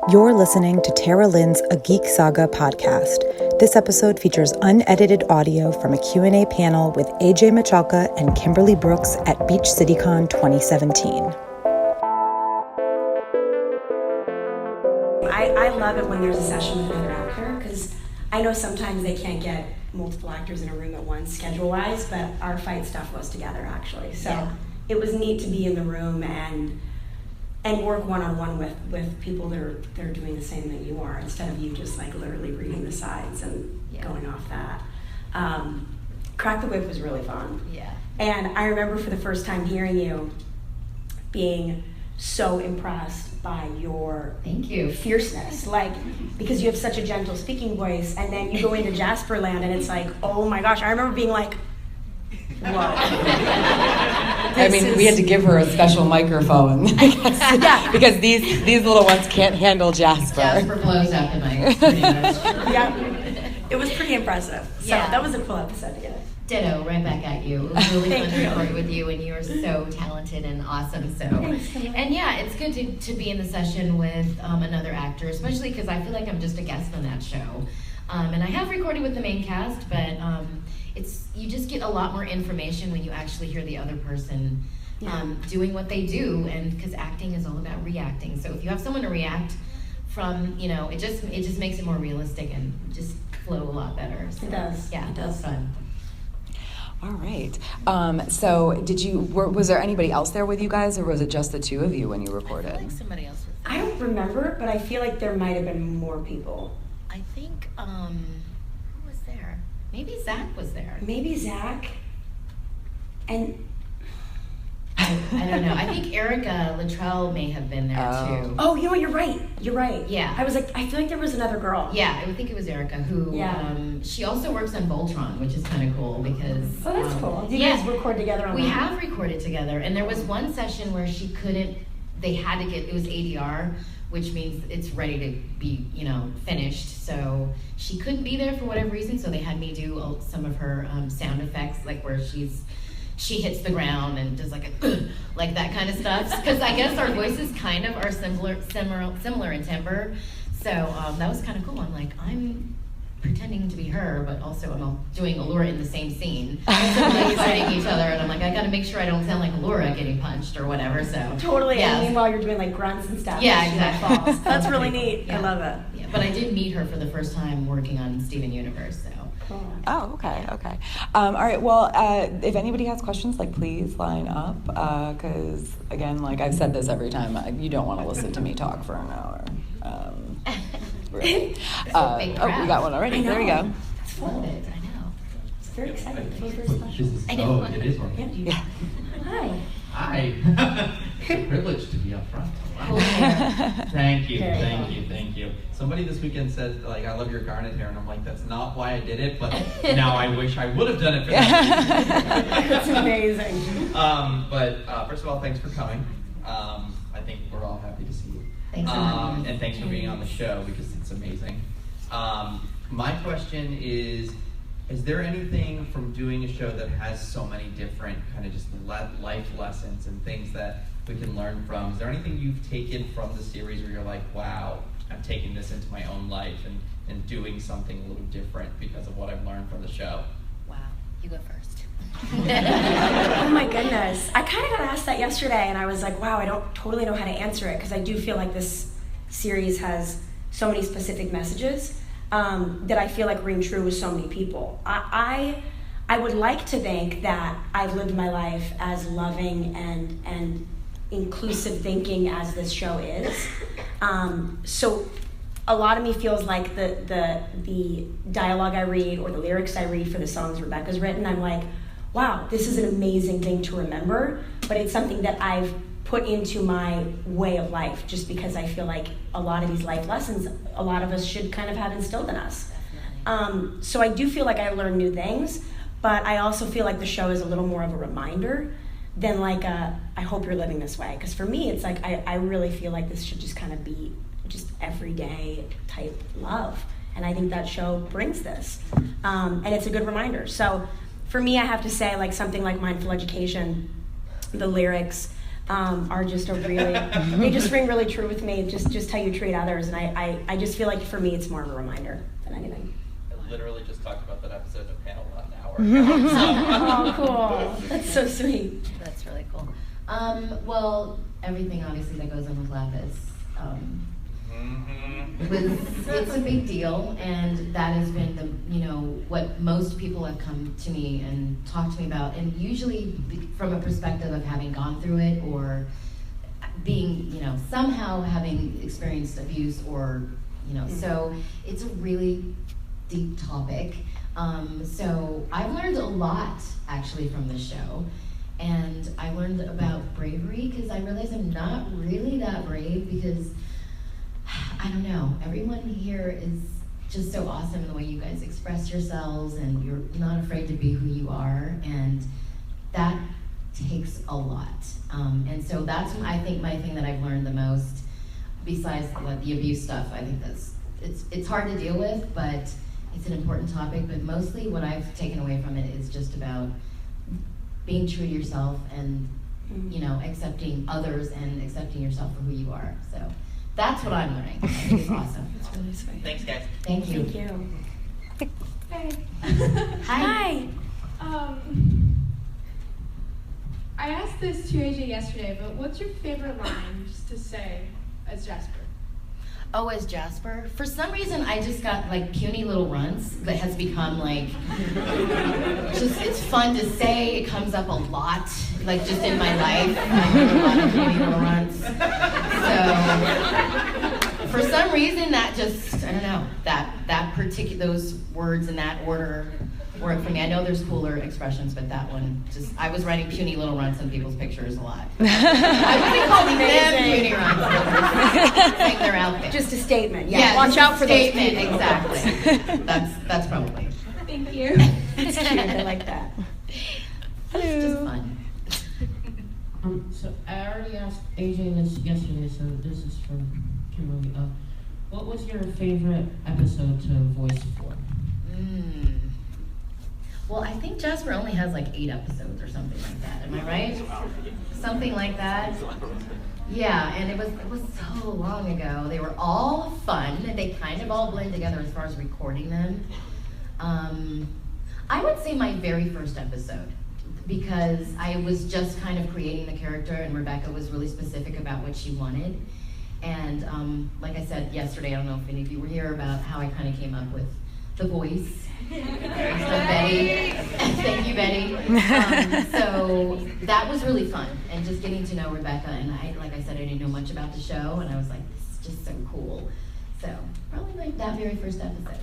You're listening to Tara Lynn's A Geek Saga podcast. This episode features unedited audio from a Q&A panel with AJ Michalka and Kimberly Brooks at Beach CityCon 2017. I love it when there's a session with another actor, because I know sometimes they can't get multiple actors in a room at once schedule-wise, but our fight stuff was together actually. So It was neat to be in the room and work one-on-one with people that are doing the same thing you are, instead of you just like literally reading the sides and going off that. Crack the Whip was really fun. Yeah. And I remember for the first time hearing you being so impressed by your fierceness, like, because you have such a gentle speaking voice, and then you go into Jasper land and it's like, oh my gosh, I remember being like, whoa. I mean, we had to give her a special microphone because these little ones can't handle Jasper. Jasper blows out the mic, pretty much. Yeah, it was pretty impressive. So that was a cool episode to get. Ditto, right back at you. It was really fun to record with you, and you are so talented and awesome. So, and yeah, it's good to be in the session with another actor, especially because I feel like I'm just a guest on that show. And I have recorded with the main cast, but you just get a lot more information when you actually hear the other person doing what they do, and because acting is all about reacting. So if you have someone to react from, it just makes it more realistic and just flow a lot better. So, it does. Yeah, it does. Fun. All right. So was there anybody else there with you guys, or was it just the two of you when you recorded? I feel like somebody else was there. I don't remember, but I feel like there might have been more people. I think, who was there? Maybe Zach was there. Maybe Zach. And I don't know. I think Erica Luttrell may have been there too. Oh, you know what? You're right. Yeah. I was like, I feel like there was another girl. Yeah, I would think it was Erica who, she also works on Voltron, which is kind of cool because... Oh, that's cool. Do you guys record together on that? We have recorded together, and there was one session where she couldn't, it was ADR, which means it's ready to be, finished. So she couldn't be there for whatever reason, so they had me do some of her sound effects, like where she hits the ground and does like like that kind of stuff. Because I guess our voices kind of are similar in timbre. So that was kind of cool. I'm like, I'm pretending to be her, but also I'm doing Allura in the same scene. So we're fighting each other, and I'm like, I got to make sure I don't sound like Allura getting punched or whatever. So totally. Yeah. And meanwhile, you're doing like grunts and stuff. Yeah, exactly. That's really neat. Yeah. I love it. Yeah, but I did meet her for the first time working on Steven Universe. So. Cool. Oh, okay. All right, well, if anybody has questions, please line up, because, again, I've said this every time, you don't want to listen to me talk for an hour. Really. We got one already. There we go. It's full. I know. It's very exciting. It is working. Yeah. Hi. Hi. It's a privilege to be up front. Wow. Thank you. Somebody this weekend said, I love your garnet hair, and I'm like, that's not why I did it, but now I wish I would have done it for that. That's amazing. But first of all, thanks for coming. I think we're all happy to see you. Thanks for having me. And thanks for being on the show, because it's amazing. My question is there anything from doing a show that has so many different kind of just life lessons and things that we can learn from? Is there anything you've taken from the series where you're like, wow, I'm taking this into my own life and doing something a little different because of what I've learned from the show? Wow, you go first. Oh my goodness. I kind of got asked that yesterday, and I was like, wow, I don't totally know how to answer it, because I do feel like this series has so many specific messages that I feel like ring true with so many people. I would like to think that I've lived my life as loving and inclusive thinking as this show is. So a lot of me feels like the dialogue I read or the lyrics I read for the songs Rebecca's written, I'm like, wow, this is an amazing thing to remember, but it's something that I've put into my way of life, just because I feel like a lot of these life lessons, a lot of us should kind of have instilled in us. So I do feel like I learn new things, but I also feel like the show is a little more of a reminder than I hope you're living this way. Because for me, it's like, I really feel like this should just kind of be just everyday type love. And I think that show brings this. And it's a good reminder. So for me, I have to say, something like Mindful Education, the lyrics, are just they just ring really true with me, just how you treat others. And I just feel like for me it's more of a reminder than anything. I literally just talked about that episode of panel about an hour ago. Oh, cool. That's so sweet. That's really cool. Well, everything obviously that goes on with Lapis. It's a big deal, and that has been what most people have come to me and talked to me about, and usually from a perspective of having gone through it or being, somehow having experienced abuse or, so it's a really deep topic. So I've learned a lot actually from this show, and I learned about bravery because I realized I'm not really that brave because I don't know, everyone here is just so awesome in the way you guys express yourselves, and you're not afraid to be who you are, and that takes a lot. And so that's, I think, my thing that I've learned the most, besides the abuse stuff. I think it's hard to deal with, but it's an important topic. But mostly what I've taken away from it is just about being true to yourself and, accepting others and accepting yourself for who you are. So that's what I'm learning. I think it's awesome. That's really sweet. Thanks, guys. Thank you. Thank you. Hey. Hi. I asked this to AJ yesterday, but what's your favorite line just to say as Jasper? Oh, as Jasper? For some reason, I just got puny little runts that has become it's fun to say. It comes up a lot, just in my life. I do a lot of puny little runts. So, for some reason, that just, I don't know, that particular, those words in that order work for me. I know there's cooler expressions, but that one I was writing puny little runts on people's pictures a lot. I wasn't calling them puny runts. Saying they're out there. Just a statement. Yeah. Watch out for those statement. people. Exactly. That's probably. Thank you. It's cute. I like that. It's just fun. So I already asked AJ this yesterday, so this is from Kimberly. What was your favorite episode to voice for? Well, I think Jasper only has 8 episodes or something like that. Am I right? Something like that. Yeah, and it was so long ago. They were all fun. They kind of all blend together as far as recording them. I would say my very first episode, because I was just kind of creating the character, and Rebecca was really specific about what she wanted. And like I said yesterday, I don't know if any of you were here, about how I kind of came up with the voice. Betty. Thank you, Betty. So that was really fun, and just getting to know Rebecca. And like I said, I didn't know much about the show, and I was like, this is just so cool. So probably that very first episode.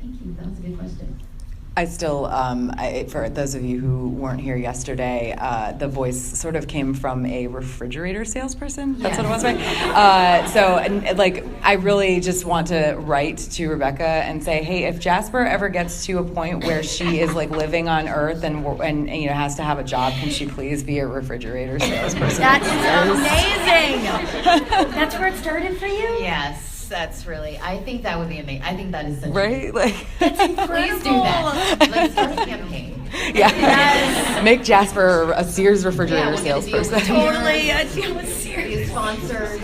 Thank you. That was a good question. I still, for those of you who weren't here yesterday, the voice sort of came from a refrigerator salesperson. That's what it was, right? I really just want to write to Rebecca and say, hey, if Jasper ever gets to a point where she is living on Earth and has to have a job, can she please be a refrigerator salesperson? That's amazing. That's where it started for you? Yes. That's really, I think that would be amazing. I think that is such right? That's incredible. Please do that. Let's start a campaign. Yeah. Yes. Make Jasper a Sears refrigerator salesperson. Totally. Deal with Sears. Sponsored.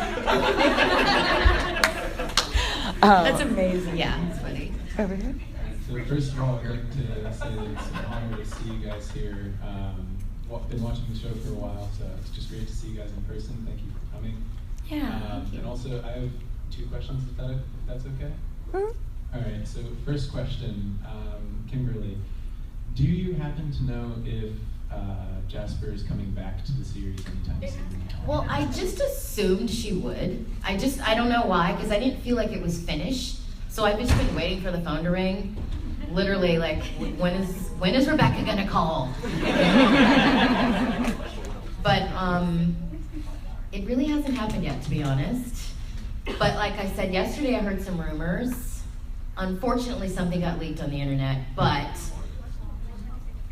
That's amazing. Yeah, it's funny. Over here. So first of all, I'd like to say that it's an honor to see you guys here. Been watching the show for a while, so it's just great to see you guys in person. Thank you for coming. Yeah. And also, I have 2 questions, if that's okay? All right, so first question, Kimberly, do you happen to know if Jasper is coming back to the series anytime soon? Well, I just assumed she would. I don't know why, because I didn't feel like it was finished. So I've just been waiting for the phone to ring. Literally, when is Rebecca gonna call? But it really hasn't happened yet, to be honest. But like I said yesterday, I heard some rumors. Unfortunately, something got leaked on the internet, but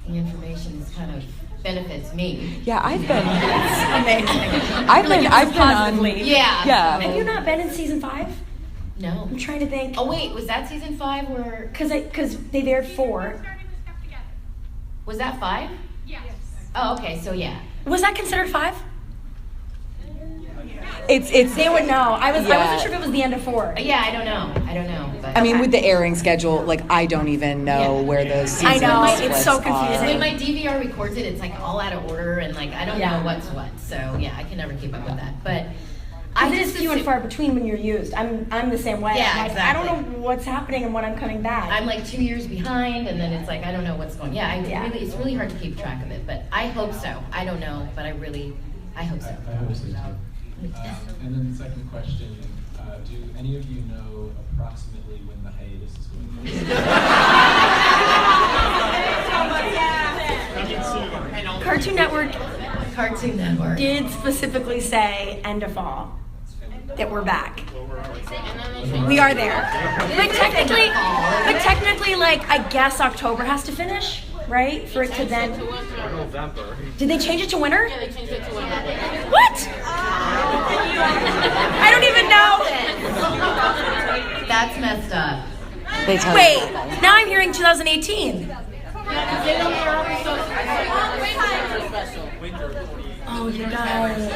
the information is kind of benefits me. Yeah, I've been. Amazing. I've been on. Yeah. Yeah. Have you not been in season 5? No. I'm trying to think. Oh wait, was that season 5 or? Because they've aired 4. Was that 5? Yes. Oh, okay. So yeah. Was that considered 5? They would know. I wasn't Yeah. sure if it was the end of 4. Yeah, I don't know. But I mean, with the airing schedule, like, I don't even know where those seasons I know, it's splits so are. confusing. when my DVR records it, it's like all out of order, and like I don't know what's what. So yeah, I can never keep up with that. But I just few and far between when you're used. I'm the same way. Yeah, I'm like, exactly. I don't know what's happening and when I'm coming back. I'm like 2 years behind, and then it's like I don't know what's going. It's really hard to keep track of it. But I hope so. I don't know, but I hope so. I hope so too. And then the second question, do any of you know approximately when the hiatus is going to be? Cartoon Network did specifically say end of fall that we're back. We are there. But technically, like, I guess October has to finish, right? For it to then... November. Did they change it to winter? Yeah, they changed it to winter. What? I don't even know. That's messed up. They tell Wait, you. now I'm hearing 2018. Oh, you guys.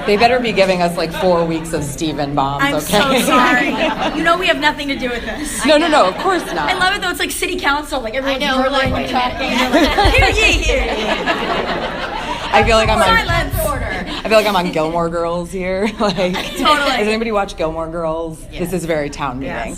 They better be giving us like 4 weeks of Steven bombs, I'm okay? so sorry. You know we have nothing to do with this. No, of course not. I love it though. It's like city council. Like everyone's I know, we're like, gurgling wait and a talking. minute. Hear ye, hear ye. I feel like I'm on. Silence. I feel like I'm on Gilmore Girls here. Like, Totally. Does anybody watch Gilmore Girls? Yeah. This is very town meeting.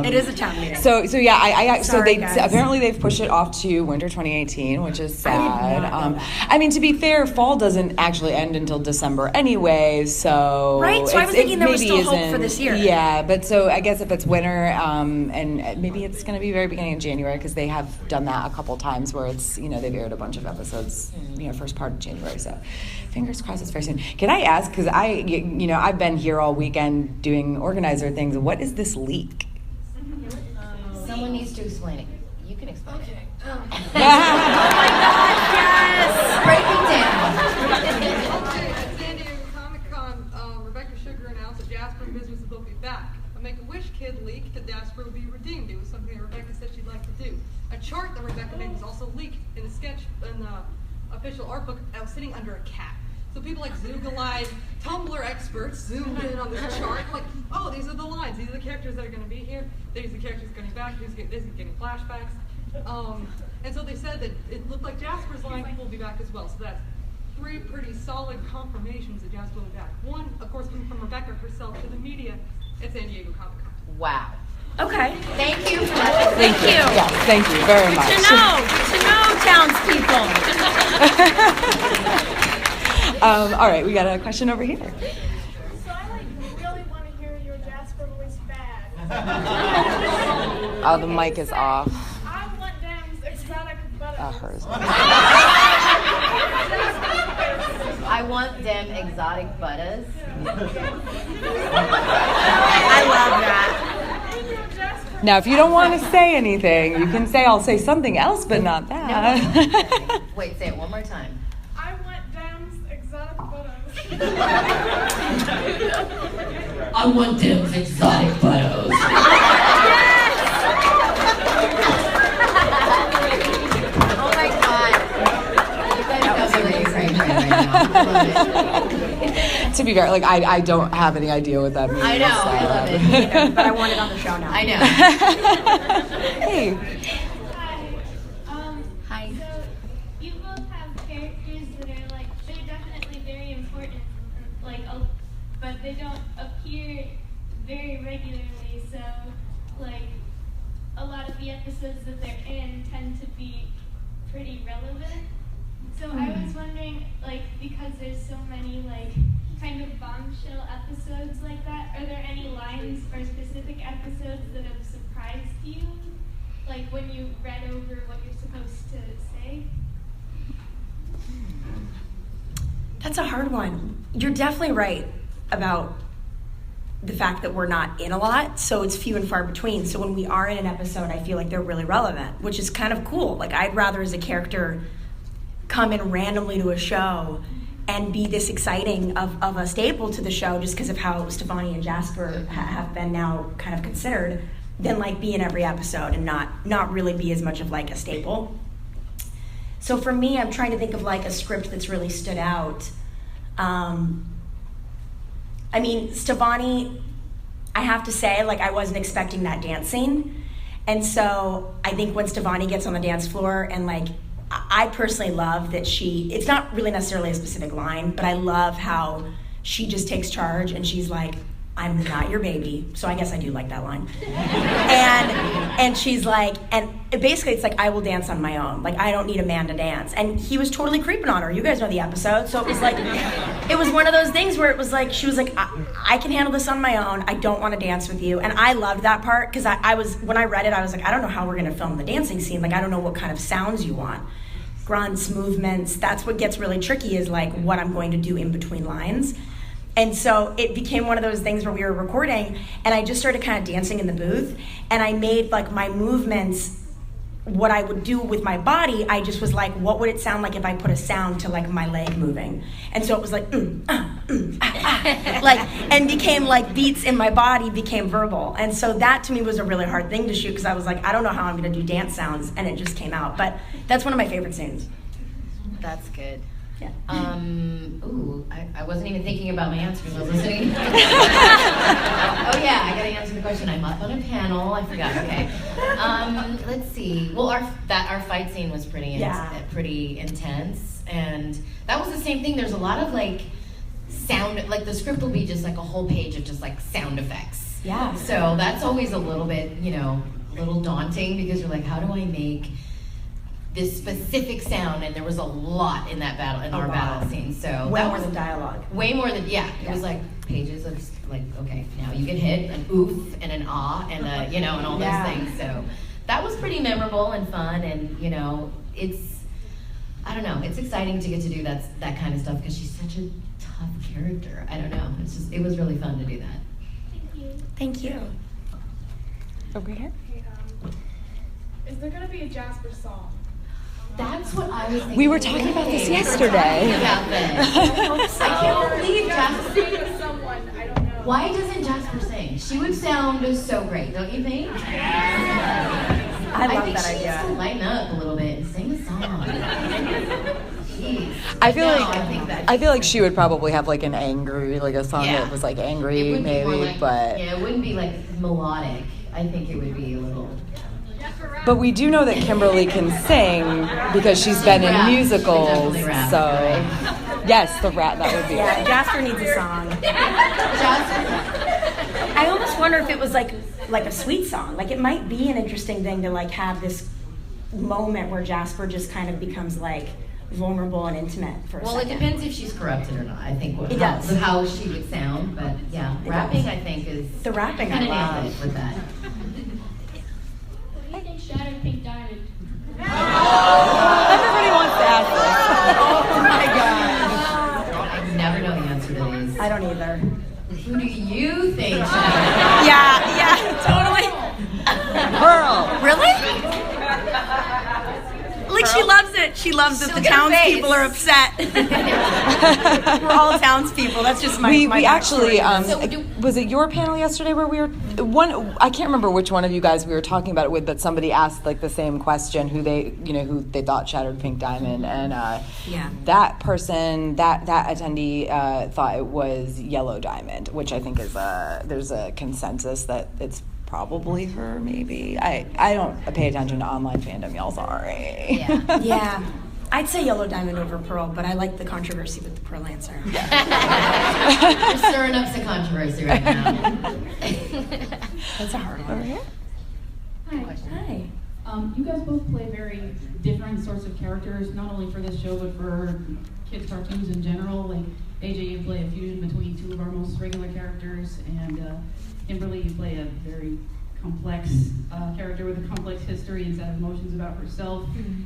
It is a town meeting. So yeah, so Sorry, they guys. apparently they've pushed it off to winter 2018, which is sad. I did not know that. I mean, to be fair, fall doesn't actually end until December anyway, so Right, so I was thinking there was maybe still hope for isn't- this year. Yeah, but so I guess if it's winter, and maybe it's going to be very beginning of January because they have done that a couple times where it's they've aired a bunch of episodes first part of January. So fingers crossed it's very soon. Can I ask, because I've been here all weekend doing organizer things. What is this leak? Someone needs to explain it. You can explain it. Oh my gosh, Break it down. At San Diego Comic-Con, Rebecca Sugar announced that Jasper and Business will be back. A Make-A-Wish kid leaked that Jasper would be redeemed. It was something that Rebecca said she'd like to do. A chart that Rebecca made was also leaked in the sketch in the official art book that was sitting under a cat. So people like Zoogle-eyed Tumblr experts zoomed in on this chart, like, oh, these are the lines. These are the characters that are going to be here. These are the characters going back. This is getting flashbacks. And so they said that it looked like Jasper's line will be back as well. So that's 3 pretty solid confirmations that Jasper will be back. One, of course, coming from Rebecca herself to the media at San Diego Comic-Con. Wow. Okay. Thank you. Thank you. Yes, thank you very much. Good to know, townspeople. All right, we got a question over here. So I really want to hear your Jasper voice bad. Oh, the mic is off. I want Dam's exotic butters. Hers. I want them exotic butters. I love that. Now, if you don't want to say anything, you can say, I'll say something else, but not that. Wait, say it one more time. I want Dam's exotic butters. I want them exotic butters. Oh my god. You guys got me really crazy right now. To be fair, like, I don't have any idea what that means. I know, I love it. But I want it on the show now. I know. Hey. Hi. So you both have characters that are they're definitely very important, but they don't appear very regularly. So a lot of the episodes that they're in tend to be pretty relevant. So I was wondering, because there's so many kind of bombshell episodes like that, are there any lines or specific episodes that have surprised you? When you read over what you're supposed to say? That's a hard one. You're definitely right about the fact that we're not in a lot, so it's few and far between. So when we are in an episode, I feel like they're really relevant, which is kind of cool. I'd rather as a character come in randomly to a show and be this exciting of a staple to the show just because of how Stevonnie and Jasper have been now kind of considered, than be in every episode and not really be as much of a staple. So for me, I'm trying to think of a script that's really stood out. I mean, Stevonnie, I have to say, like, I wasn't expecting that dance scene. And so I think when Stevonnie gets on the dance floor and, like, I personally love that it's not really necessarily a specific line, but I love how she just takes charge and she's like, I'm not your baby. So I guess I do like that line. And she's like, and basically it's like, I will dance on my own. Like, I don't need a man to dance. And he was totally creeping on her. You guys know the episode. So it was like, it was one of those things where it was like, she was like, I can handle this on my own. I don't want to dance with you. And I loved that part because when I read it, I was like, I don't know how we're going to film the dancing scene. Like, I don't know what kind of sounds you want. Grunts, movements, that's what gets really tricky is like what I'm going to do in between lines. And so it became one of those things where we were recording and I just started kind of dancing in the booth and I made like my movements, what I would do with my body, I just was like, what would it sound like if I put a sound to like my leg moving? And so it was like, like, and became like beats in my body became verbal. And so that to me was a really hard thing to shoot because I was like, I don't know how I'm gonna do dance sounds, and it just came out. But that's one of my favorite scenes. That's good. Yeah. I wasn't even thinking about my answers. I was listening. Oh yeah, I gotta answer the question. I'm up on a panel. I forgot. Okay. Let's see. Well, our fight scene was pretty intense, and that was the same thing. There's a lot of like sound. Like the script will be just like a whole page of just like sound effects. Yeah. So that's always a little bit, a little daunting because you're like, how do I make this specific sound? And there was a lot in that battle, our battle scene. So way more than dialogue. Way more than It was like pages of like, okay, now you get hit, an oof and an ah, and and all those things. So that was pretty memorable and fun, and it's it's exciting to get to do that kind of stuff because she's such a tough character. I don't know. It was really fun to do that. Thank you. Over here. Hey, is there gonna be a Jasper song? That's what I was thinking. We were talking about this yesterday. I can't believe Jasper. Sing with someone, I don't know. Why doesn't Jasper sing? She would sound so great, don't you think? I love think that she idea. needs to lighten up a little bit and sing a song. Jeez. I feel like she would probably have like an angry, like a song that was like angry, maybe, but it wouldn't be like melodic. I think it would be a little. But we do know that Kimberly can sing because she's been in musicals. So, yes, the rat, that would be. Yeah, Jasper needs a song. I almost wonder if it was like a sweet song. Like it might be an interesting thing to like have this moment where Jasper just kind of becomes like vulnerable and intimate for a second. It depends if she's corrupted or not. I think how she would sound. But yeah, rapping I think is the rapping kind I love of with that. What do you think Shattered Pink Diamond? Everybody wants to ask this. Oh my god. I never know the answer to these. I don't either. Who do you think? Yeah, totally. Pearl. Really? Like she loves it. She loves that the townspeople are upset. We're all townspeople. That's just my. We actually was it your panel yesterday where we were I can't remember which one of you guys we were talking about it with, but somebody asked like the same question who they thought Shattered Pink Diamond, and that person that attendee thought it was Yellow Diamond, which I think is there's a consensus that it's probably her, maybe. I don't pay attention to online fandom, y'all, sorry. Yeah. I'd say Yellow Diamond over Pearl, but I like the controversy with the Pearl answer. You're stirring up some controversy right now. That's a hard one. Hi. You guys both play very different sorts of characters, not only for this show, but for kids' cartoons in general. Like, AJ, you play a fusion between two of our most regular characters, and Kimberly, you play a very complex character with a complex history and set of emotions about herself. Mm-hmm.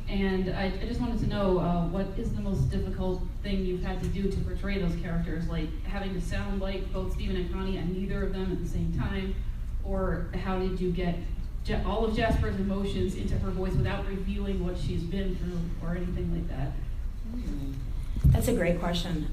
And I just wanted to know what is the most difficult thing you've had to do to portray those characters, like having to sound like both Steven and Connie and neither of them at the same time, or how did you get all of Jasper's emotions into her voice without revealing what she's been through or anything like that? That's a great question.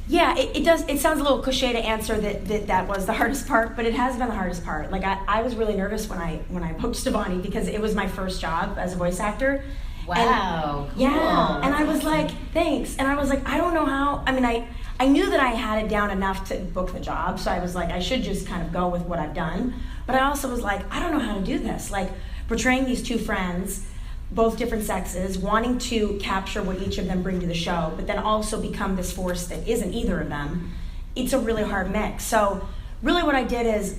Yeah, it does. It sounds a little cliche to answer that was the hardest part, but it has been the hardest part. Like I was really nervous when I booked Stevonnie because it was my first job as a voice actor. Wow. And, cool. Yeah, and I was like, thanks. And I was like, I don't know how. I mean, I I knew that I had it down enough to book the job, so I was like, I should just kind of go with what I've done. But I also was like, I don't know how to do this. Like, portraying these two friends, both different sexes, wanting to capture what each of them bring to the show, but then also become this force that isn't either of them. It's a really hard mix. So really what I did is,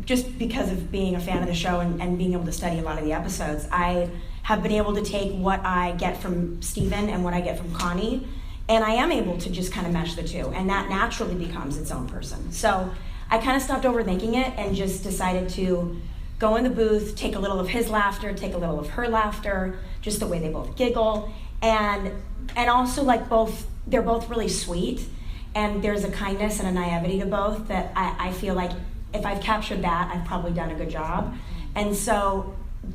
just because of being a fan of the show and being able to study a lot of the episodes, I have been able to take what I get from Steven and what I get from Connie, and I am able to just kind of mesh the two, and that naturally becomes its own person. So I kind of stopped overthinking it and just decided to go in the booth, take a little of his laughter, take a little of her laughter, just the way they both giggle, and also like they're both really sweet, and there's a kindness and a naivety to both that I feel like if I've captured that, I've probably done a good job. And so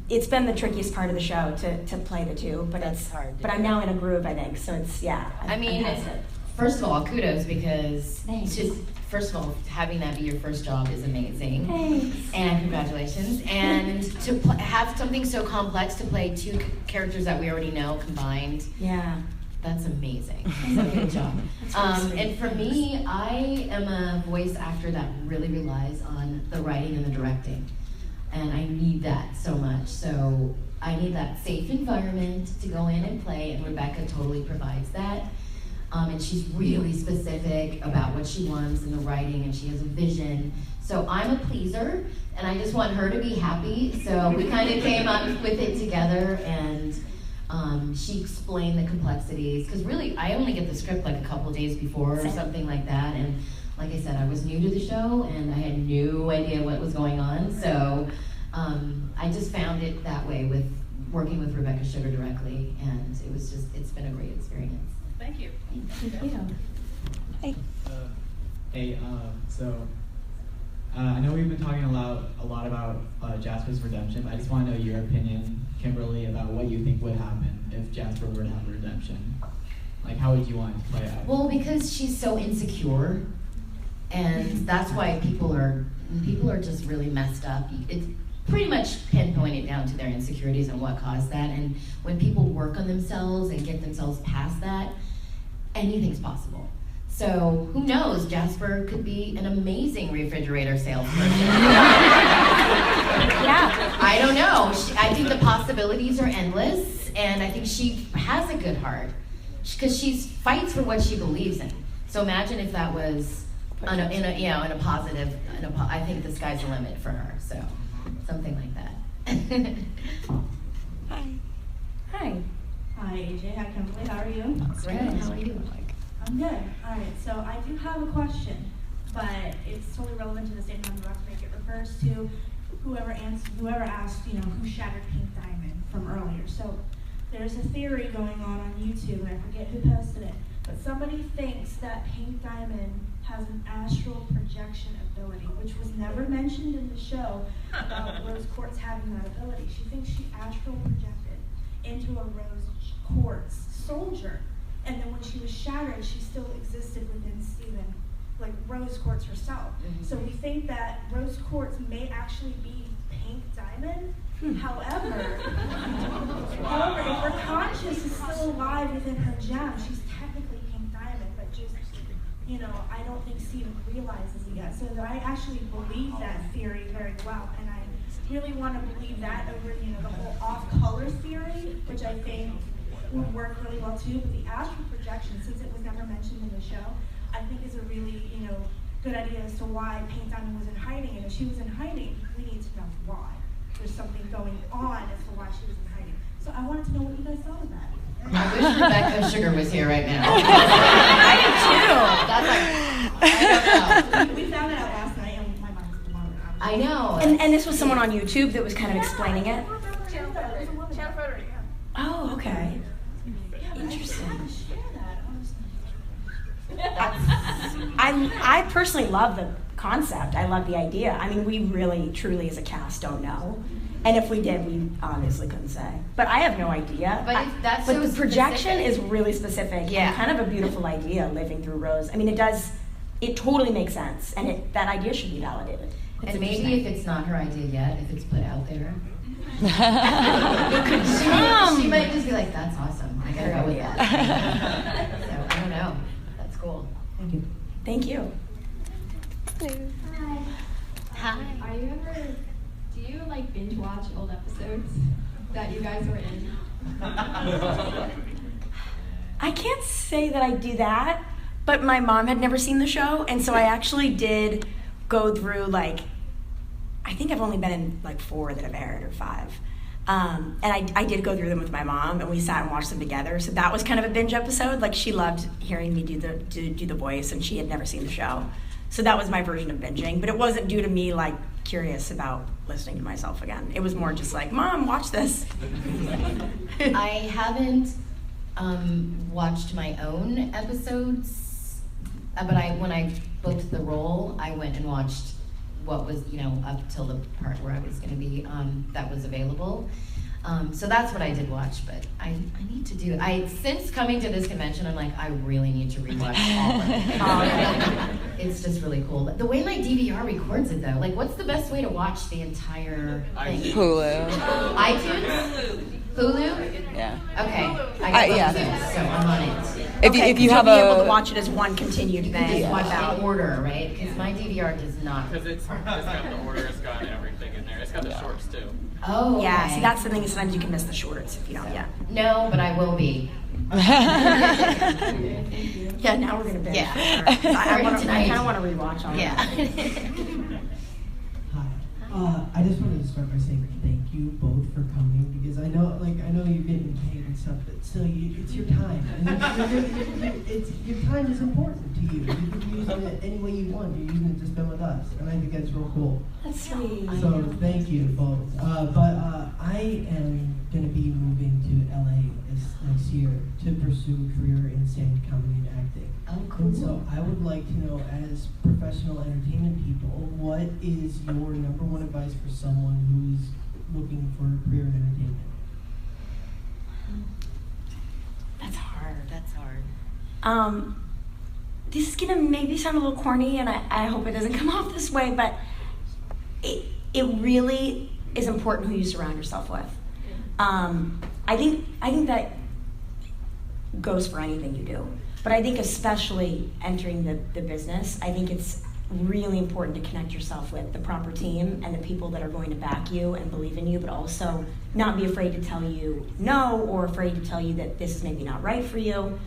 it's been the trickiest part of the show to play the two, but it's hard. But I'm now in a groove, I think. So it's I mean, first of all, kudos, because first of all, having that be your first job is amazing. Thanks. And congratulations. And to have something so complex to play two characters that we already know combined. Yeah. That's amazing. So good job. And for me, I am a voice actor that really relies on the writing and the directing. And I need that so much. So I need that safe environment to go in and play, and Rebecca totally provides that. And she's really specific about what she wants in the writing, and she has a vision. So I'm a pleaser, and I just want her to be happy. So we kind of came up with it together, and she explained the complexities, because really I only get the script like a couple of days before or something like that, and like I said, I was new to the show and I had no idea what was going on, so I just found it that way with working with Rebecca Sugar directly, and it's been a great experience. Thank you. Thank you. Hi. Hey, I know we've been talking a lot about Jasper's redemption. I just want to know your opinion, Kimberly, about what you think would happen if Jasper were to have a redemption. Like, how would you want it to play out? Well, because she's so insecure, and that's why people are just really messed up. It's pretty much pinpointed down to their insecurities and what caused that. And when people work on themselves and get themselves past that, anything's possible. So who knows? Jasper could be an amazing refrigerator salesperson. Yeah, I don't know. I think the possibilities are endless, and I think she has a good heart because she fights for what she believes in. So imagine if that was in a positive. I think the sky's the limit for her. So something like that. Hi. Hi, AJ. Hi, Kimberly. How are you? Great. How are you? I'm good. All right, so I do have a question, but it's totally relevant to the statement I'm about to make. It refers to whoever asked, who shattered Pink Diamond from earlier. So there's a theory going on YouTube, and I forget who posted it, but somebody thinks that Pink Diamond has an astral projection ability, which was never mentioned in the show about Rose Quartz having that ability. She thinks she astral projected into a Rose Quartz soldier. And then when she was shattered, she still existed within Steven, like Rose Quartz herself. Mm-hmm. So we think that Rose Quartz may actually be Pink Diamond. However, if her conscious is still alive within her gem, she's technically Pink Diamond, but just, I don't think Steven realizes it yet. So I actually believe that theory very well, and I really want to believe that over, the whole off-color theory, which I think would work really well too, but the astral projection, since it was never mentioned in the show, I think is a really, good idea as to why Pink Diamond was in hiding. And if she was in hiding, we need to know why. There's something going on as to why she was in hiding. So I wanted to know what you guys thought of that. I wish Rebecca Sugar was here right now. I do too. That's I don't know. We found that out last night, and my mind was blown. I know. And this was someone on YouTube that was kind of explaining it? Oh, okay. Interesting. I personally love the concept. I love the idea. I mean, we really, truly, as a cast, don't know. And if we did, we obviously couldn't say. But I have no idea. But the projection specific. is really specific. Yeah. And kind of a beautiful idea, living through Rose. I mean, it totally makes sense. And that idea should be validated. And maybe if it's not her idea yet, if it's put out there, she might just be like, that's awesome. I gotta go with that. So I don't know. That's cool. Thank you. Thank you. Hi. Do you like binge watch old episodes that you guys were in? I can't say that I do that, but my mom had never seen the show, and so I actually did go through, like, I think I've only been in like 4 that have aired, or 5. And I did go through them with my mom, and we sat and watched them together. So that was kind of a binge episode. Like, she loved hearing me do the voice, and she had never seen the show. So that was my version of binging. But it wasn't due to me, like, curious about listening to myself again. It was more just like, Mom, watch this. I haven't watched my own episodes, but when I booked the role, I went and watched what was, up till the part where I was going to be, that was available. So that's what I did watch, but I need to do, since coming to this convention, I'm like, I really need to rewatch all of it. It's just really cool. But the way my DVR records it though, like what's the best way to watch the entire thing? Hulu. iTunes? Hulu? Yeah. Okay. I got yeah. so I'm on it. If you have be able to watch it as one continued thing. You just watch it in order, right? Because my DVR does not. Because it's got the order, it's got everything in there. It's got the shorts too. Oh, okay. Yeah, see, that's the thing. Sometimes you can miss the shorts if you don't. Yeah. No, but I will be. Yeah, now we're gonna binge. Yeah. I kind of want to rewatch all. Yeah. Hi. I just wanted to start by saying thank you both for coming, because I know you're getting paid and stuff, but still, it's your time. And your time is important to you. You can be using it any way you want. You're using it to spend with us, and I think that's real cool. That's sweet. So thank you both. But I am going to be moving to LA next year to pursue a career in stand-up comedy and acting. Oh, cool. And so I would like to know, as professional entertainment people, what is your number one advice for someone who's looking for a career in entertainment? That's hard. That's hard. This is gonna maybe sound a little corny, and I hope it doesn't come off this way, but it really is important who you surround yourself with. I think that goes for anything you do, but I think especially entering the business, I think it's really important to connect yourself with the proper team and the people that are going to back you and believe in you, but also not be afraid to tell you no, or afraid to tell you that this is maybe not right for you.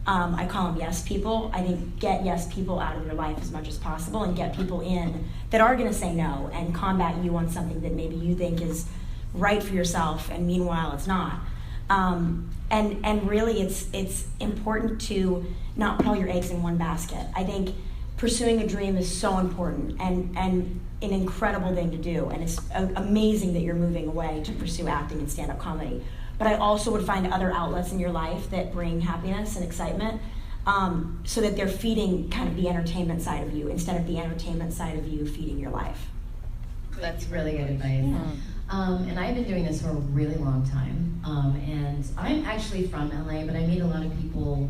I call them yes people. I think get yes people out of your life as much as possible, and get people in that are going to say no and combat you on something that maybe you think is right for yourself, and meanwhile it's not. And really it's important to not put all your eggs in one basket. I think pursuing a dream is so important and an incredible thing to do, and it's amazing that you're moving away to pursue acting and stand-up comedy. But I also would find other outlets in your life that bring happiness and excitement, so that they're feeding kind of the entertainment side of you instead of the entertainment side of you feeding your life. That's really good advice. Yeah. And I've been doing this for a really long time. And I'm actually from LA, but I meet a lot of people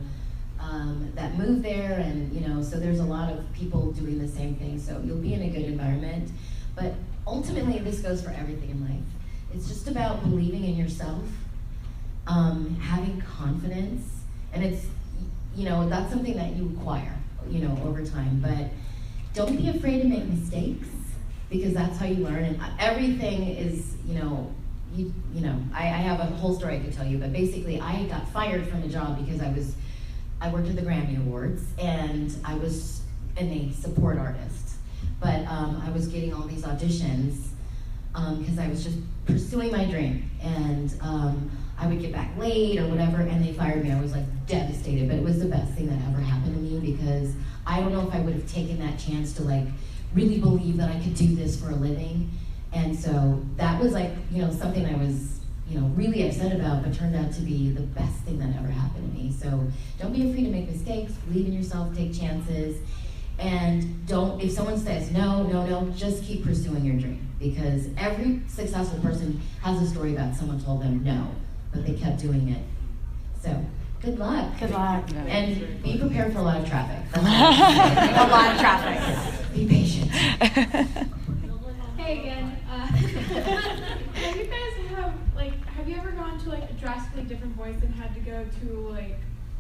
that move there, and so there's a lot of people doing the same thing. So you'll be in a good environment. But ultimately, this goes for everything in life. It's just about believing in yourself, having confidence, and it's that's something that you acquire over time. But don't be afraid to make mistakes, because that's how you learn. And everything is I have a whole story I could tell you, but basically I got fired from a job because I worked at the Grammy Awards, and I was a support artist, but I was getting all these auditions because I was just pursuing my dream, and I would get back late or whatever, and they fired me. I was like devastated, but it was the best thing that ever happened to me, because I don't know if I would have taken that chance to really believe that I could do this for a living. And so that was something I was really upset about, but turned out to be the best thing that ever happened to me. So don't be afraid to make mistakes, believe in yourself, take chances, and if someone says no, just keep pursuing your dream, because every successful person has a story about someone told them no, but they kept doing it. So good luck. Good luck. And be prepared for a lot of traffic. A lot of traffic. Be patient. Hey again. Have you ever gone to a drastically different voice and had to go to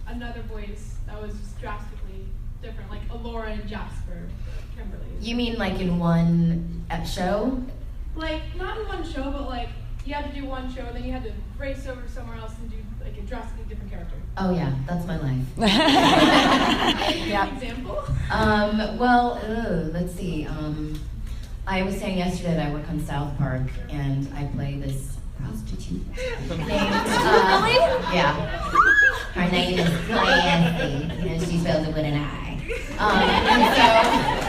another voice that was just drastically different, like Alora and Jasper, Kimberly? You mean like in one show? Like, not in one show, but like, you had to do one show, and then you had to race over somewhere else and do like a drastically different character. Oh yeah, that's my life. Yeah. Example? Let's see. I was saying yesterday that I work on South Park, and I play this prostitute named, yeah. Her name is Clancy, and she spells it with an I.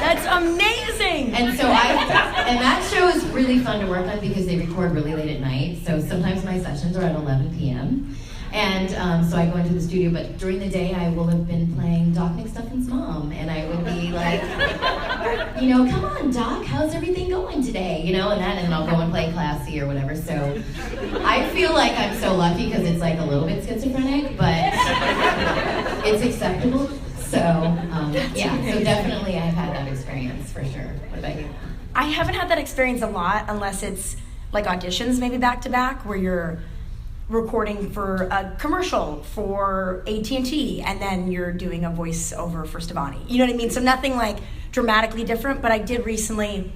That's amazing! And that show is really fun to work on because they record really late at night. So sometimes my sessions are at 11 p.m. And so I go into the studio, but during the day I will have been playing Doc McStuffin's mom, and I would be like, come on, Doc, how's everything going today? And then I'll go and play classy or whatever. So I feel like I'm so lucky because it's like a little bit schizophrenic, but it's acceptable. So so definitely I've had that experience for sure. What about you? I haven't had that experience a lot unless it's like auditions maybe back to back where you're recording for a commercial for AT&T and then you're doing a voiceover for Stevonnie. You know what I mean? So nothing like dramatically different, but I did recently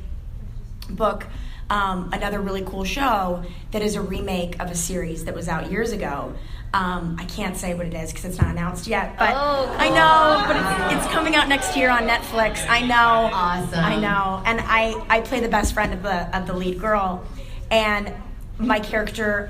book another really cool show that is a remake of a series that was out years ago. I can't say what it is because it's not announced yet, but I know, but it's coming out next year on Netflix. I know. Awesome. I know. And I play the best friend of the lead girl, and my character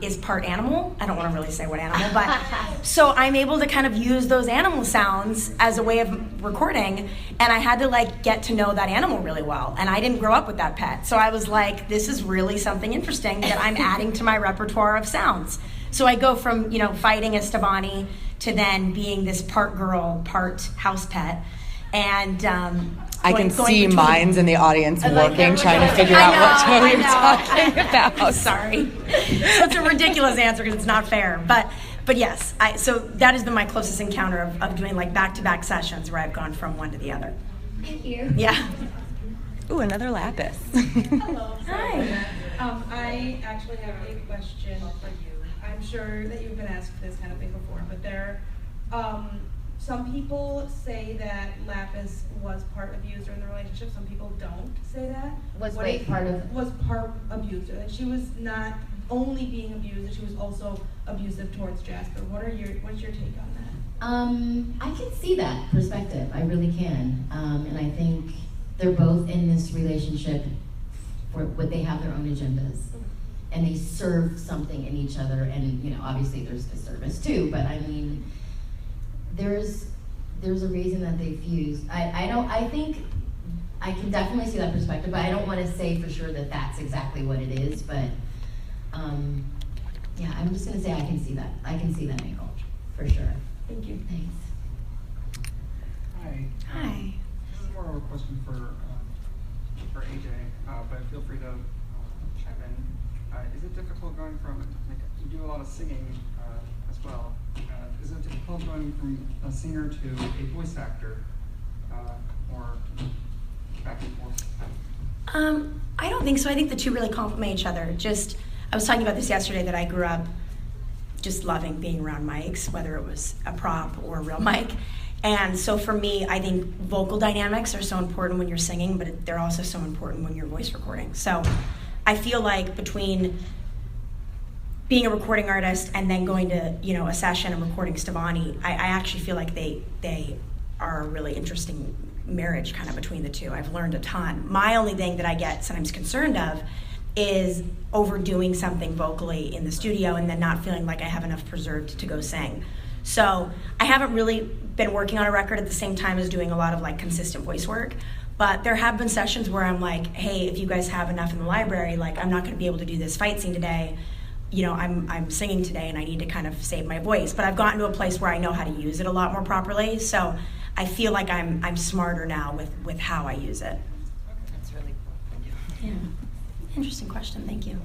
is part animal. I don't want to really say what animal, but so I'm able to kind of use those animal sounds as a way of recording, and I had to get to know that animal really well, and I didn't grow up with that pet. So I was like, this is really something interesting that I'm adding to my repertoire of sounds. So I go from, fighting as Stevonnie to then being this part girl, part house pet. And I can see minds in the audience working, trying to figure out what show you're talking about. Sorry. It's a ridiculous answer because it's not fair. But yes, so that has been my closest encounter of doing back-to-back sessions where I've gone from one to the other. Thank you. Yeah. Ooh, another lapis. Hello. Hi. I actually have a question for you. I'm sure that you've been asked this kind of thing before, but some people say that Lapis was part abuser in the relationship. Some people don't say that. Was part abuser. That she was not only being abused, that she was also abusive towards Jasper. What's your take on that? I can see that perspective. I really can. And I think they're both in this relationship for what they have their own agendas. And they serve something in each other, and obviously there's the service too, but I mean, there's a reason that they fuse. I think I can definitely see that perspective, but I don't want to say for sure that that's exactly what it is, but I'm just going to say I can see that. I can see that angle, for sure. Thank you. Thanks. Hi. This is more of a question for AJ, but feel free to chime in. Is it difficult going from, you do a lot of singing as well, is it difficult going from a singer to a voice actor, or back and forth? I don't think so. I think the two really complement each other. I was talking about this yesterday, that I grew up just loving being around mics, whether it was a prop or a real mic. And so for me, I think vocal dynamics are so important when you're singing, but they're also so important when you're voice recording. So I feel like between being a recording artist and then going to a session and recording Stevonnie, I actually feel like they are a really interesting marriage kind of between the two. I've learned a ton. My only thing that I get sometimes concerned of is overdoing something vocally in the studio and then not feeling like I have enough preserved to go sing. So I haven't really been working on a record at the same time as doing a lot of consistent voice work. But there have been sessions where I'm like, hey, if you guys have enough in the library, I'm not going to be able to do this fight scene today. I'm singing today and I need to kind of save my voice. But I've gotten to a place where I know how to use it a lot more properly. So I feel like I'm smarter now with how I use it. That's really cool. Thank you. Yeah. Interesting question. Thank you.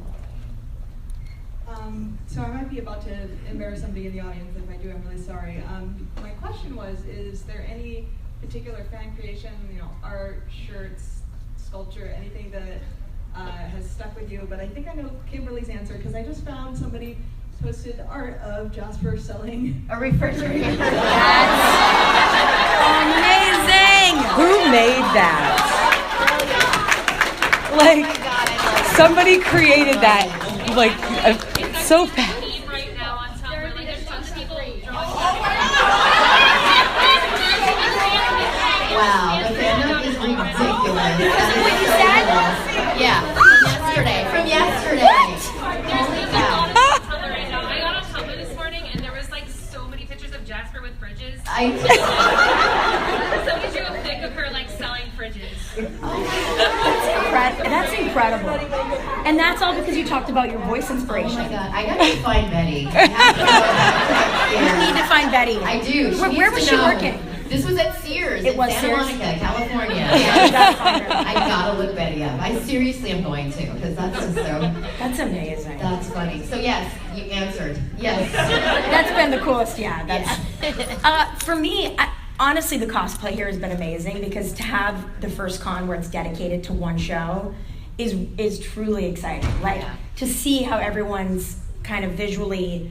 So I might be about to embarrass somebody in the audience. If I do, I'm really sorry. My question is there any particular fan creation, art, shirts, sculpture, anything that has stuck with you? But I think I know Kimberly's answer because I just found somebody posted art of Jasper selling a refrigerator. That's amazing. that. Like, somebody created that, like, so fast. Wow, the fandom is ridiculous. What you said? Yeah, from yesterday. Holy cow. I got on Tumblr this morning and there was like so many pictures of Jasper with fridges. Somebody drew a pic of her like selling fridges. That's incredible. And that's all because you talked about your voice inspiration. Oh my God, I gotta find Betty. You need to find Betty. I do. Where was she working? This was at Sears in Santa Monica, California. Yeah. I gotta look Betty up. I seriously am going to, because that's just so... That's amazing. That's funny. So yes, you answered. Yes. That's been the coolest, yeah. For me, honestly, the cosplay here has been amazing because to have the first con where it's dedicated to one show is truly exciting. Like, to see how everyone's kind of visually...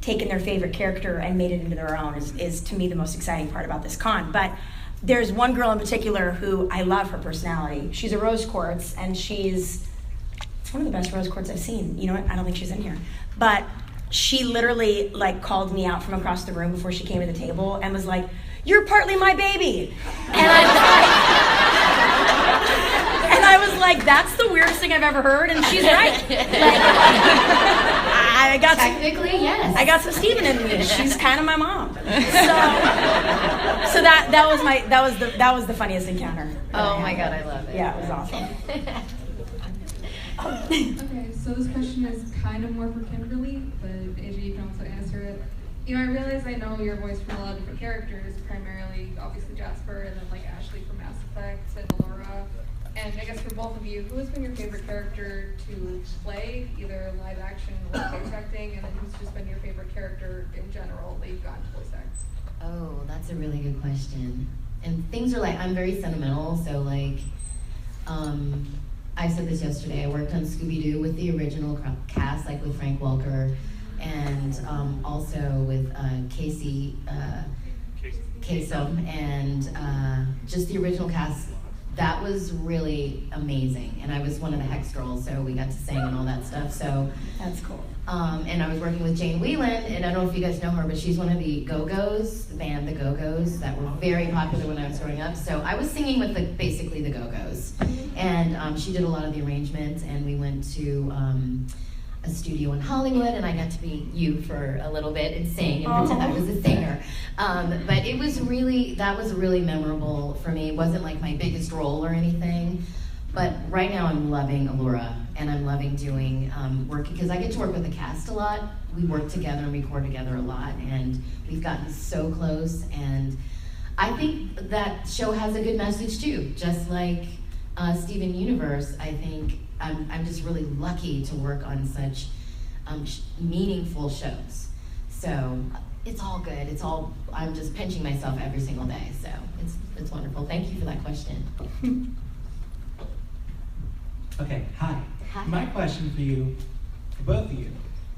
taken their favorite character and made it into their own is to me the most exciting part about this con. But there's one girl in particular who I love her personality. She's a rose quartz, and it's one of the best rose quartz I've seen. You know what? I don't think she's in here. But she literally like called me out from across the room before she came to the table and was like, "You're partly my baby." And I was like, that's the weirdest thing I've ever heard, and she's right. Like, I got technically, yes. I got some Stevonnie in me. She's kind of my mom. So that was the funniest encounter. Oh my God, I love it. Yeah, it was awesome. Okay, so this question is kind of more for Kimberly, but AJ, you can also answer it. You know, I realize I know your voice from a lot of different characters, primarily, obviously, Jasper, and then, like, Ashley from Mass Effect, and Laura. And I guess for both of you, who has been your favorite character to play, either live action or voice acting, and then who's just been your favorite character in general that you've gotten to voice act? Oh, that's a really good question. And things are like, I'm very sentimental, so, like, I said this yesterday, I worked on Scooby-Doo with the original cast, like with Frank Welker, and also with Casey Kasem, and just the original cast. That was really amazing, and I was one of the Hex girls, so we got to sing and all that stuff. So that's cool. And I was working with Jane Whelan, and I don't know if you guys know her, but she's one of the Go-Go's, the band The Go-Go's, that were very popular when I was growing up. So I was singing with basically the Go-Go's, and she did a lot of the arrangements, and we went to a studio in Hollywood, and I got to meet you for a little bit and sing and pretend I was a singer. But it was that was really memorable for me. It wasn't like my biggest role or anything, but right now I'm loving Allura, and I'm loving doing work, because I get to work with the cast a lot. We work together and record together a lot, and we've gotten so close, and I think that show has a good message too, just like Steven Universe. I think I'm just really lucky to work on such meaningful shows. So it's all good. I'm just pinching myself every single day. So it's wonderful. Thank you for that question. Okay, hi. My question for you, for both of you,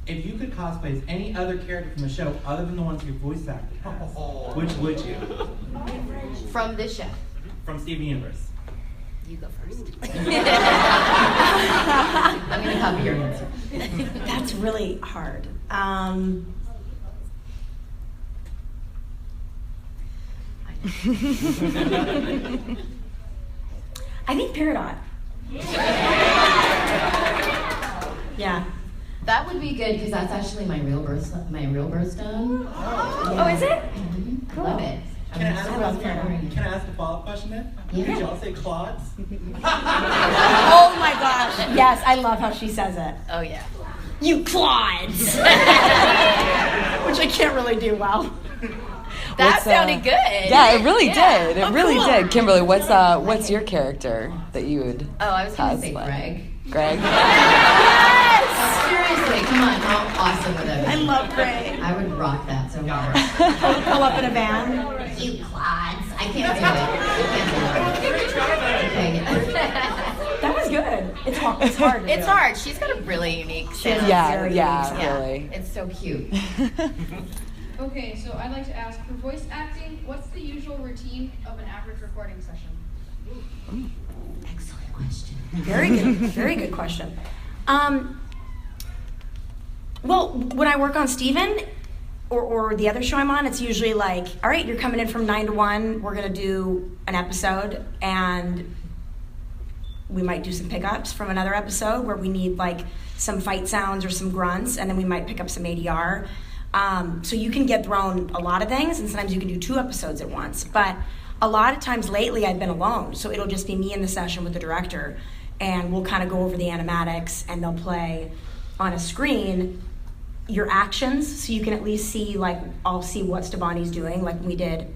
if you could cosplay as any other character from the show other than the ones you voice acted as, which would you? From this show? From Steven Universe. You go first. I'm going to copy your answer. That's really hard. I think Peridot. Yeah. That would be good, because that's actually my real birthstone. Oh, is it? Mm-hmm. Cool. Love it. Can I ask a follow-up question then? Yeah. Did y'all say Claudes? Oh my gosh. Yes, I love how she says it. Oh yeah. You Claudes. Which I can't really do well. That sounded good. Yeah, it really did. It really cool. did. Kimberly, what's your character that you would Oh, I was going to say cosplay? Greg. Greg? Yes! Seriously, come on, how awesome would that be? I love Greg. I would rock that so hard. Pull up in a van. You Claudes. I can't do it. That was good. It's hard. It's hard. It's hard. She's got a really unique sound. Yeah, Really. really. It's so cute. Okay, so I'd like to ask, for voice acting, what's the usual routine of an average recording session? Excellent question. Very good question. Well, when I work on Steven or the other show I'm on, it's usually like, all right, you're coming in from 9 to 1, we're gonna do an episode, and we might do some pickups from another episode where we need like some fight sounds or some grunts, and then we might pick up some ADR. So you can get thrown a lot of things, and sometimes you can do 2 episodes at once. But a lot of times lately I've been alone, so it'll just be me in the session with the director, and we'll kind of go over the animatics, and they'll play on a screen your actions, so you can at least see, like, I'll see what Stevonnie's doing, like we did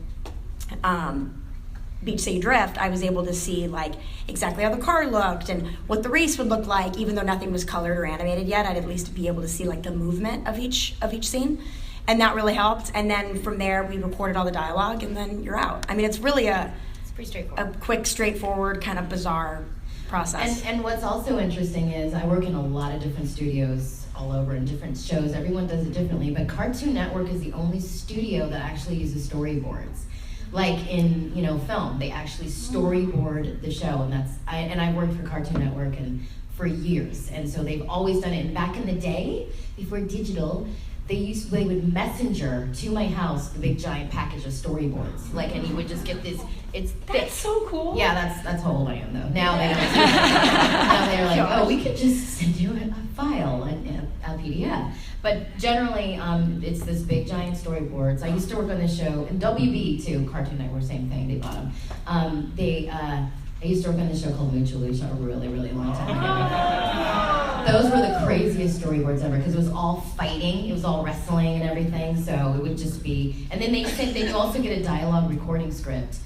Beach City Drift. I was able to see like exactly how the car looked and what the race would look like, even though nothing was colored or animated yet. I'd at least be able to see like the movement of each scene, and that really helped. And then from there, we recorded all the dialogue, and then you're out. I mean, it's really it's pretty straightforward. A quick, straightforward, kind of bizarre process. And what's also interesting is I work in a lot of different studios all over in different shows. Everyone does it differently, but Cartoon Network is the only studio that actually uses storyboards. Like in film, they actually storyboard the show, and I worked for Cartoon Network and for years, and so they've always done it. And back in the day, before digital, they would messenger to my house the big giant package of storyboards. Like, and you would just get this. It's thick. That's so cool. Yeah, that's how old I am though. Now they don't. Now they're like, oh, we could just send you a file and a PDF. But generally, it's this big giant storyboards. I used to work on this show, and WB too, Cartoon Network, same thing, they bought them. I used to work on this show called Mucha Lucha a really, really long time ago. Those were the craziest storyboards ever, because it was all fighting, it was all wrestling and everything, so it would just be, and then you also get a dialogue recording script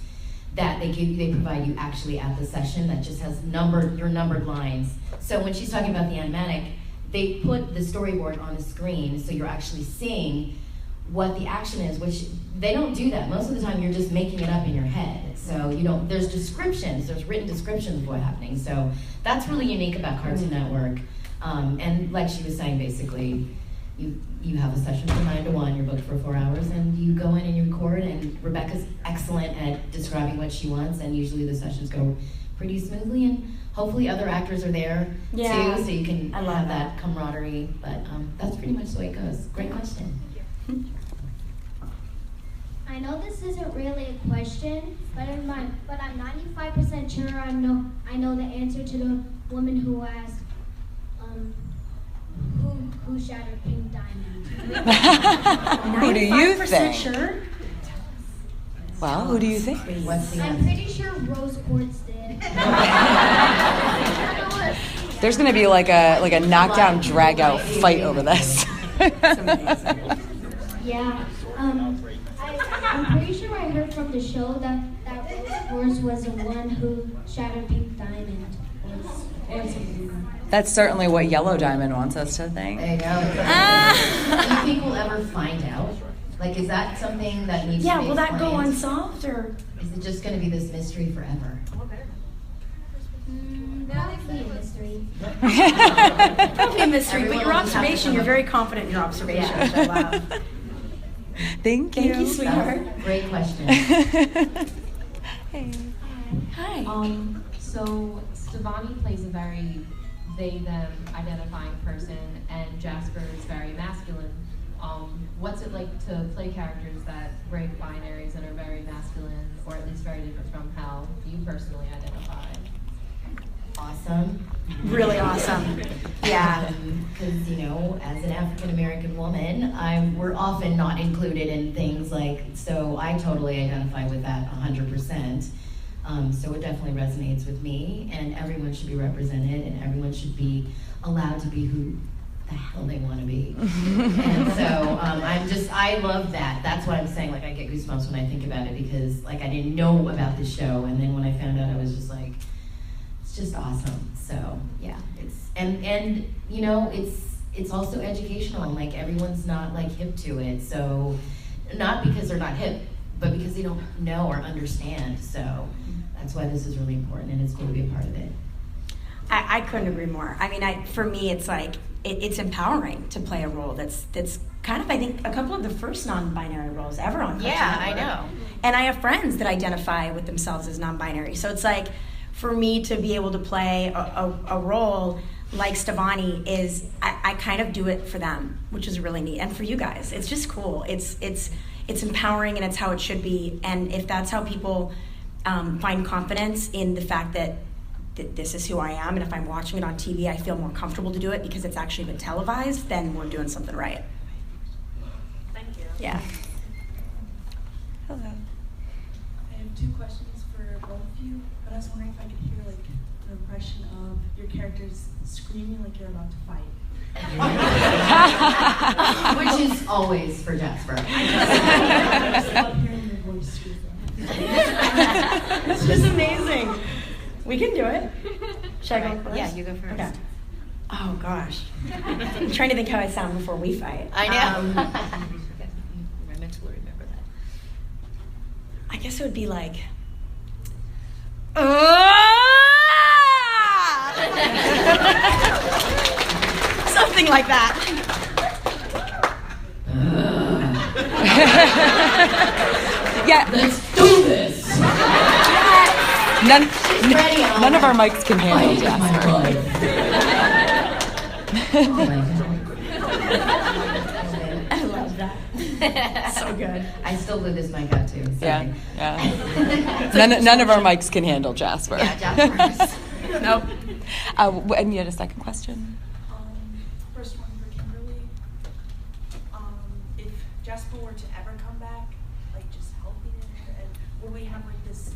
that they provide you actually at the session that just has your numbered lines. So when she's talking about the animatic, they put the storyboard on the screen, so you're actually seeing what the action is, which they don't do that. Most of the time, you're just making it up in your head. So there's descriptions, there's written descriptions of what's happening. So that's really unique about Cartoon Network. And like she was saying, basically, you have a session from 9 to 1, you're booked for 4 hours, and you go in and you record, and Rebecca's excellent at describing what she wants, and usually the sessions go pretty smoothly, and hopefully other actors are there too, so you can have that camaraderie. But that's pretty much the way it goes. Great question. I know this isn't really a question, but I'm 95% sure I know the answer to the woman who asked who shattered Pink Diamond. Who do you think? Sure? Well, who do you think? I'm pretty sure Rose Quartz did. There's going to be like a knockdown, drag-out fight over this. Yeah. I'm pretty sure I heard from the show that Rose Quartz was the one who shattered Pink Diamond. That's certainly what Yellow Diamond wants us to think. There you go. Do you think we'll ever find out? Like, is that something that needs to be will that go explained? unsolved, or is it just going to be this mystery forever? Probably a mystery. Probably a mystery, but your observation, you're very confident in your observation, which I love. Thank you. Thank you, sweetheart. Great question. Hey. Hi. So Stevonnie plays a very they/them identifying person, and Jasper is very masculine. What's it like to play characters that break binaries and are very masculine, or at least very different from how you personally identify? Awesome. Really awesome. Yeah. Because, as an African American woman, we're often not included in things so I totally identify with that 100%. So it definitely resonates with me, and everyone should be represented, and everyone should be allowed to be who the hell they want to be. And so I love that. That's what I'm saying. I get goosebumps when I think about it, because I didn't know about this show, and then when I found out, I was just like, it's just awesome. So yeah, it's also educational. Everyone's not hip to it. So not because they're not hip, but because they don't know or understand. So that's why this is really important, and it's cool to be a part of it. I couldn't agree more. I mean, for me, it's it's empowering to play a role that's kind of, I think, a couple of the first non-binary roles ever on Cartoon Yeah, I Network. know. And I have friends that identify with themselves as non-binary. So it's like, for me to be able to play a role like Stevonnie is, I kind of do it for them, which is really neat. And for you guys, it's just cool. It's empowering, and it's how it should be. And if that's how people find confidence in the fact that this is who I am, and if I'm watching it on TV, I feel more comfortable to do it because it's actually been televised, then we're doing something right. Thank you. Yeah. Hello. I have 2 questions for both of you, but I was wondering if I could hear like an impression of your characters screaming like you're about to fight. Which is always for Jasper. I just love hearing your voice scream. This is amazing. We can do it. Should I go first? Yeah, you go first. Okay. Oh gosh. I'm trying to think how I sound before we fight. I know. I meant to remember that. I guess it would be like, something like that. Yeah. Let's do this. None of our mics can handle Jasper. I love that. So good. I still blew this mic out too. Yeah. None of our mics can handle Jasper. Yeah, Jasper. Nope. And you had a second question? First one for Kimberly. If Jasper were to ever come back, like just helping her, and would we have like this?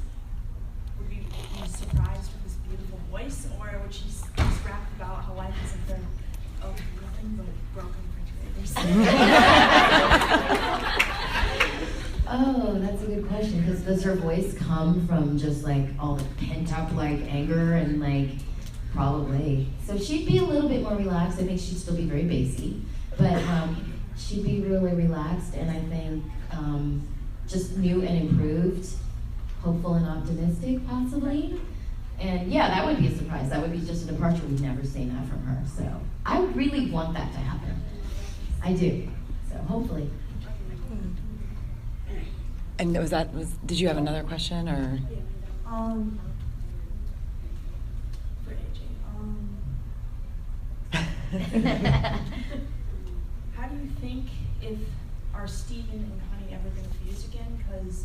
Would we be surprised with this beautiful voice, or would she just rap about how life isn't fair? Oh, nothing but broken refrigerators. Oh, that's a good question. Because does her voice come from just like all the pent up like anger and like probably? So she'd be a little bit more relaxed. I think she'd still be very bassy, but she'd be really relaxed, and I think just new and improved, hopeful and optimistic, possibly. And yeah, that would be a surprise. That would be just a departure. We've never seen that from her. So I really want that to happen. I do. So hopefully. And did you have another question, or? For AJ, how do you think are Steven and Honey ever going to fuse again? Because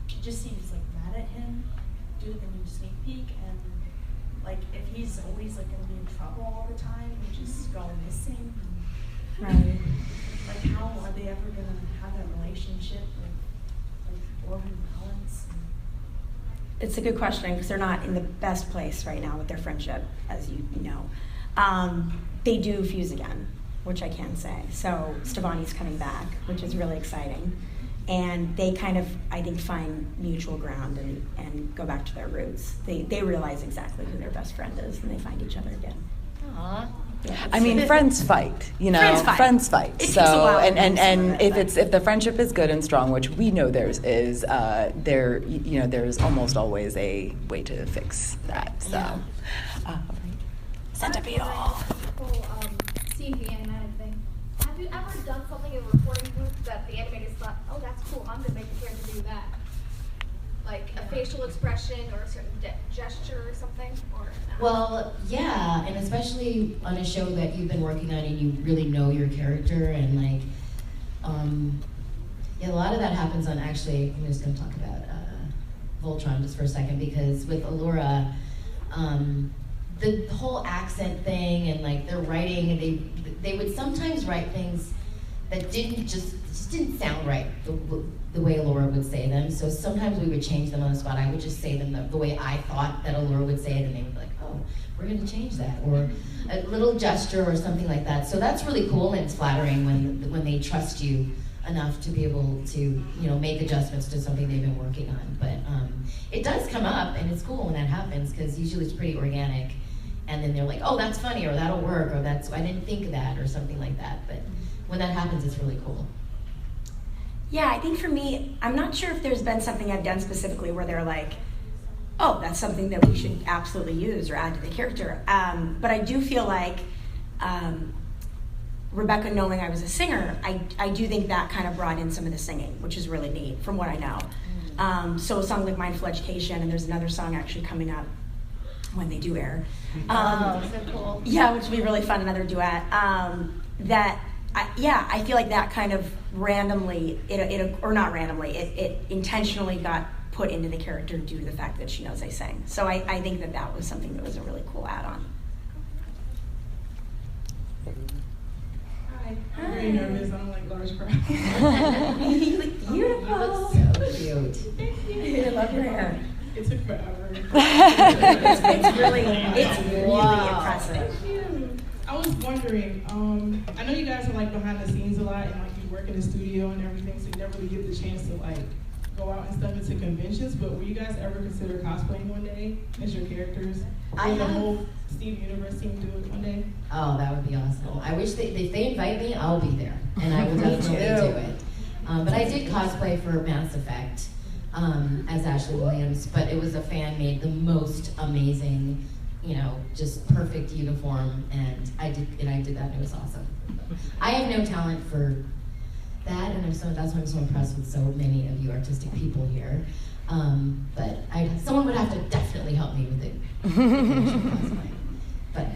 it just seems like mad at him due to the new sneak peek, and like if he's always like going to be in trouble all the time and just go missing, Right. like how are they ever going to have that relationship with like love and balance? It's a good question because they're not in the best place right now with their friendship, as you know. They do fuse again, which I can say. So Stevonnie's coming back, which is really exciting. And they kind of, I think, find mutual ground and go back to their roots. They realize exactly who their best friend is, and they find each other again. Aww. Yeah, I mean, friends fight, Friends fight. It takes So, a while and if the friendship is good and strong, which we know theirs is, there's almost always a way to fix that. So, Centipede. Seeing the animated thing. Have you ever done something in a recording booth that the animators thought, oh, that's cool, I'm gonna make the character do that? Like a facial expression or a certain gesture or something? Or no? Well, yeah, and especially on a show that you've been working on and you really know your character, and like, yeah, a lot of that happens on, actually, I'm just gonna talk about Voltron just for a second, because with Allura, the whole accent thing, and like their writing, and they would sometimes write things that just didn't sound right the way Allura would say them. So sometimes we would change them on the spot. I would just say them the way I thought that Allura would say it, and they would be like, oh, we're going to change that, or a little gesture or something like that. So that's really cool, and it's flattering when they trust you enough to be able to make adjustments to something they've been working on. But it does come up, and it's cool when that happens, because usually it's pretty organic. And then they're like, oh, that's funny, or that'll work, or I didn't think of that, or something like that. But when that happens, it's really cool. Yeah, I think for me, I'm not sure if there's been something I've done specifically where they're like, oh, that's something that we should absolutely use or add to the character. But I do feel like Rebecca knowing I was a singer, I do think that kind of brought in some of the singing, which is really neat from what I know. So a song like Mindful Education, and there's another song actually coming up when they do air. So cool. Yeah, which would be really fun, another duet. I feel like that kind of randomly, it intentionally got put into the character due to the fact that she knows I sing. So I think that was something that was a really cool add-on. Hi. I'm very nervous. I don't like large crowds. You look beautiful. You look so cute. Thank you. I love your hair. It took forever. it's really impressive. I was wondering, I know you guys are like behind the scenes a lot and like you work in the studio and everything, so you never really get the chance to like go out and stuff into conventions, but will you guys ever consider cosplaying one day as your characters? Or the whole Steve Universe team do it one day? Oh, that would be awesome. I wish if they invite me, I'll be there, and I will definitely do it. But I did cosplay for Mass Effect as Ashley Williams, but it was a fan made the most amazing, just perfect uniform, and I did that, and it was awesome. I have no talent for that, and that's why I'm so impressed with so many of you artistic people here. But someone would have to definitely help me with it. But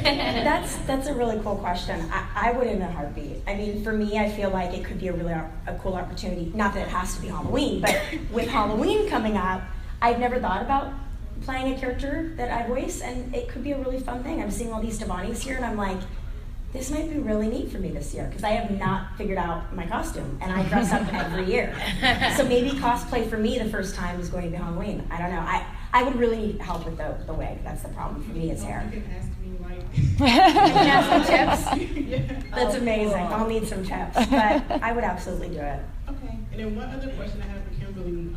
yeah. That's a really cool question. I would in a heartbeat. I mean, for me, I feel like it could be a cool opportunity. Not that it has to be Halloween, but with Halloween coming up, I've never thought about playing a character that I voice, and it could be a really fun thing. I'm seeing all these Stevonnies here, and I'm like, this might be really neat for me this year, because I have not figured out my costume, and I dress up every year. So maybe cosplay for me the first time is going to be Halloween. I don't know. I would really need help with the wig. That's the problem for me, is hair. You can ask me, like... You can ask some tips? Yeah. That's amazing. I'll need some tips, but I would absolutely do it. Okay. And then one other question I have for Kimberly.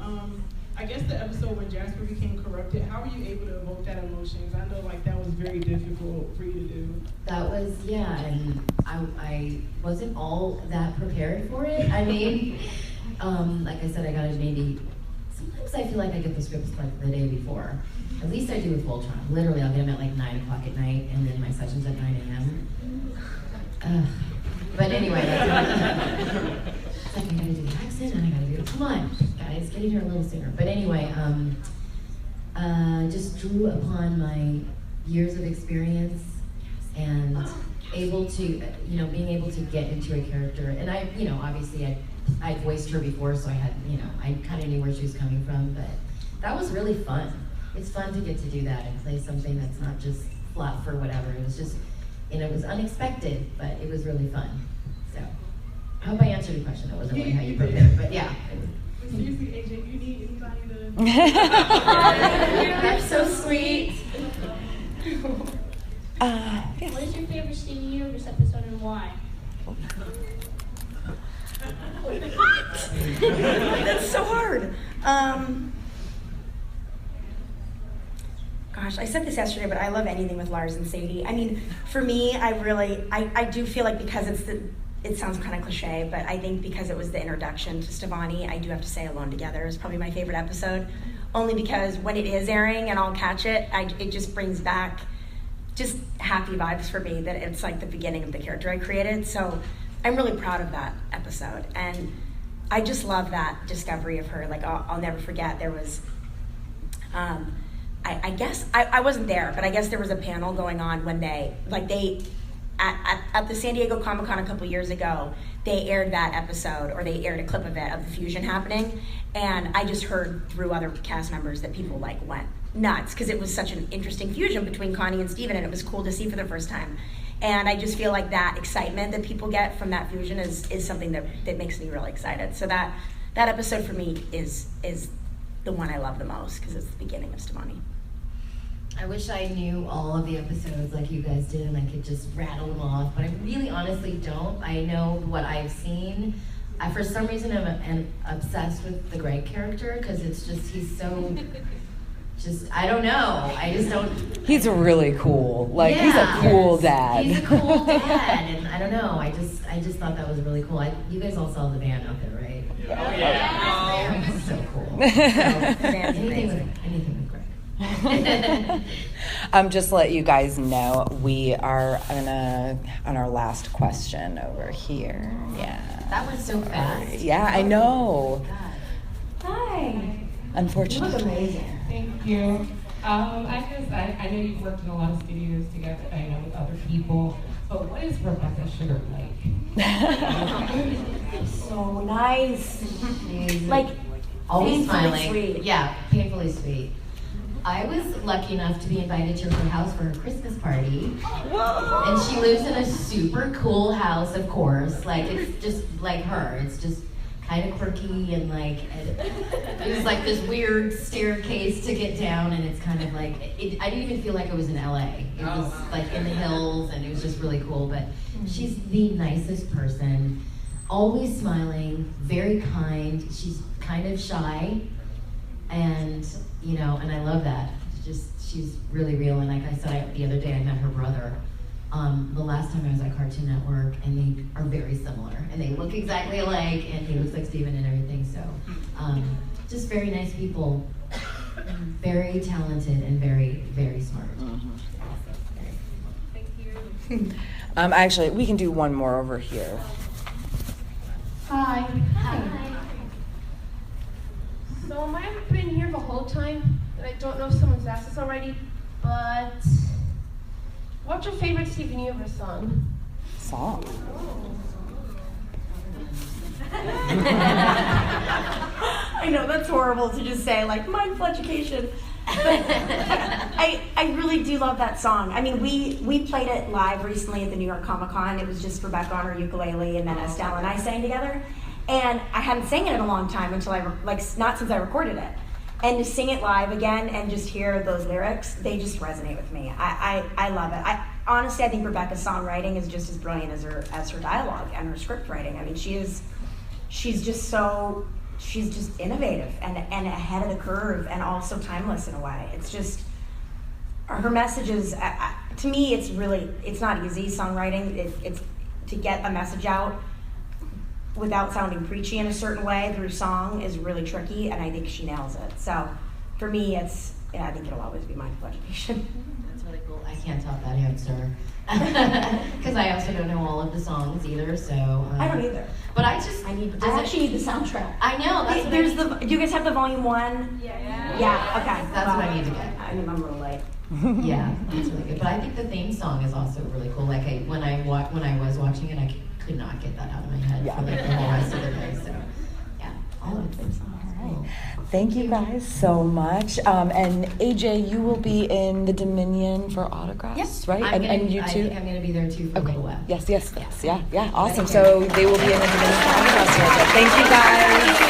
I guess the episode when Jasper became corrupted, how were you able to evoke that emotions? I know like that was very difficult for you to do. That was, and I wasn't all that prepared for it. I mean, like I said, I got it maybe, sometimes I feel like I get the scripts like the day before. At least I do with Voltron. Literally, I'll get them at like 9 o'clock at night, and then my session's at 9 a.m. But anyway, that's it's like I gotta do the accent, and I gotta do it. Come on, guys, get in here a little sooner. But anyway, just drew upon my years of experience and able to, being able to get into a character. And I, obviously I voiced her before, so I had, I kind of knew where she was coming from, but that was really fun. It's fun to get to do that and play something that's not just fluff or whatever. It was just, it was unexpected, but it was really fun. So, I hope I answered your question. That wasn't really how you prepared, but yeah. Seriously, AJ, you need anybody to... That's so sweet. Yes. What is your favorite Steven Universe episode and why? That's so hard. Gosh, I said this yesterday, but I love anything with Lars and Sadie. I mean, for me, I do feel like because it sounds kind of cliche, but I think because it was the introduction to Stevonnie, I do have to say Alone Together is probably my favorite episode, only because when it is airing and I'll catch it, it just brings back just happy vibes for me that it's like the beginning of the character I created. So I'm really proud of that episode, and I just love that discovery of her. Like I'll never forget, there was, I guess, I wasn't there, but I guess there was a panel going on when at the San Diego Comic-Con a couple years ago, they aired that episode, or they aired a clip of it, of the fusion happening, and I just heard through other cast members that people went nuts, because it was such an interesting fusion between Connie and Steven, and it was cool to see for the first time. And I just feel like that excitement that people get from that fusion is something that makes me really excited. So that episode for me is the one I love the most, because it's the beginning of Stevonnie. I wish I knew all of the episodes like you guys did and I could just rattle them off, but I really honestly don't. I know what I've seen. For some reason I'm obsessed with the Greg character, because it's just, he's so, I don't know. I just don't. He's really cool. He's a cool dad. He's a cool dad, and I don't know. I just thought that was really cool. You guys all saw the van out there, right? Oh, yeah. So cool. So, anything with Greg. Just to let you guys know, we are on our last question over here. Yeah. That went so fast. Yeah, I know. Hi. Unfortunately. You look amazing. Thank you. I know you've worked in a lot of studios together, I know, with other people, but what is Rebecca Sugar like? So nice. Like, always smiling. sweet. Yeah, painfully sweet. I was lucky enough to be invited to her house for her Christmas party. Whoa. And she lives in a super cool house, of course. Like, it's just like her. It's just kind of quirky and like, it was like this weird staircase to get down, and it's kind of like, I didn't even feel like I was in LA. It was like in the hills, and it was just really cool. But she's the nicest person, always smiling, very kind. She's kind of shy, and and I love that. She's really real. And like I said, the other day I met her brother. The last time I was at Cartoon Network, and they are very similar, and they look exactly alike, and he looks like Steven and everything. So, just very nice people, very talented, and very, very smart. Thank you. Actually, we can do one more over here. Hi. Hi. So I might have been here the whole time, and I don't know if someone's asked this already, but what's your favorite Steven Universe song? Song? I know, that's horrible to just say, like, mindful education. But I really do love that song. I mean, we played it live recently at the New York Comic Con. It was just Rebecca on her ukulele, and then Estelle and I sang together. And I hadn't sang it in a long time until not since I recorded it. And to sing it live again and just hear those lyrics, they just resonate with me. I love it. Honestly, I think Rebecca's songwriting is just as brilliant as her dialogue and her script writing. I mean, she's just innovative and ahead of the curve, and also timeless in a way. It's just, her messages, to me, it's not easy songwriting. It's to get a message out without sounding preachy in a certain way through song is really tricky, and I think she nails it. So for me, I think it'll always be mindful education. That's really cool. I can't top that answer. Because I also don't know all of the songs either, so. I don't either. But I actually need the soundtrack. I know. Do you guys have the volume 1? Yeah, okay. That's what I need to get. I mean, I'm a little late. Yeah, that's really good. But I think the theme song is also really cool. Like when I was watching it, I could not get that out of my head for like the whole rest of the day. So yeah, all of the theme songs. All right. Thank you guys so much. And AJ, you will be in the Dominion for autographs, Yes, right? And you too? I think I'm going to be there too for a little while. Yes. Yeah. Awesome. So they will be in the Dominion for autographs. Thank you guys.